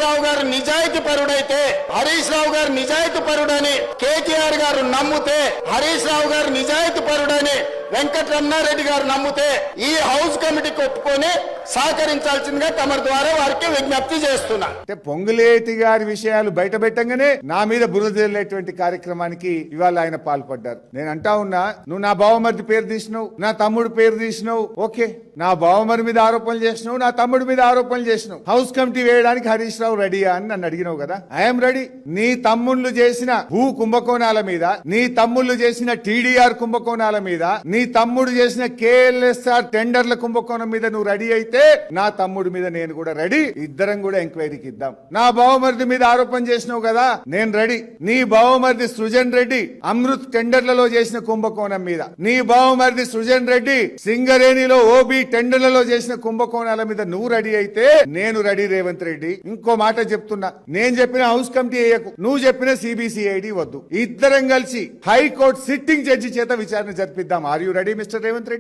రావు గారు నిజాయితీ పరుడైతే, హరీష్ రావు గారు నిజాయితీ పరుడని కేటీఆర్ గారు నమ్మితే, హరీష్ రావు గారు నిజాయితీ పరుడని వెంకటరమణారెడ్డి గారు నమ్మితే ఈ హౌస్ కమిటీకి ఒప్పుకొని సహకరించాల్సిందిగా తమ ద్వారా వారికి విజ్ఞప్తి చేస్తున్నా. పొంగులేటి గారి విషయాలు బయట పెట్టంగానే నా మీద బురద జల్లేటువంటి కార్యక్రమానికి ఇవాళ ఆయన పాల్పడ్డారు. నేను అంటా ఉన్నా, నువ్వు నా బావమరిది పేరు తీసినావు, నా తమ్ముడు పేరు తీసినావు, ఓకే, నా బావమరి మీద ఆరోపణలు చేసినావు, నా తమ్ముడి మీద ఆరోపణలు చేసినావు, హౌస్ కమిటీ వేయడానికి హరీష్ రావు రెడీయా అని నన్ను అడిగినావు కదా. I'm ready. నీ తమ్ముళ్ళు చేసిన భూ కుంభకోణాల మీద, నీ తమ్ముళ్ళు చేసిన టీడీఆర్ కుంభకోణాల మీద, నీ తమ్ముడు చేసిన కేఎల్ఎస్ఆర్ టెండర్ల కుంభకోణం మీద నువ్వు రెడీ అయితే నా తమ్ముడి మీద నేను కూడా రెడీ. ఇద్దరం కూడా ఎంక్వైరీకి ఇద్దాం. నా బావమరిది మీద ఆరోపణ చేసినావు కదా, నేను రెడీ. నీ బావమరిది సృజన్ రెడ్డి అమృత్ టెండర్లలో చేసిన కుంభకోణం మీద, నీ బావమరిది సృజన్ రెడ్డి సింగరేణిలో ఓబీ టెండర్లలో చేసిన కుంభకోణాల మీద నువ్వు రెడీ అయితే నేను రెడీ. రేవంత్ రెడ్డి, ఇంకో మాట చెప్తున్నా, నేను చెప్పిన హౌస్ కమిటీ వేయకు, నువ్వు చెప్పిన సిబిసిఐడి వద్దు. ఇద్దరం కలిసి హైకోర్టు సిట్టింగ్ జడ్జి చేత విచారణ జరిపిద్దాం. Are you ready mister Revanth Reddy?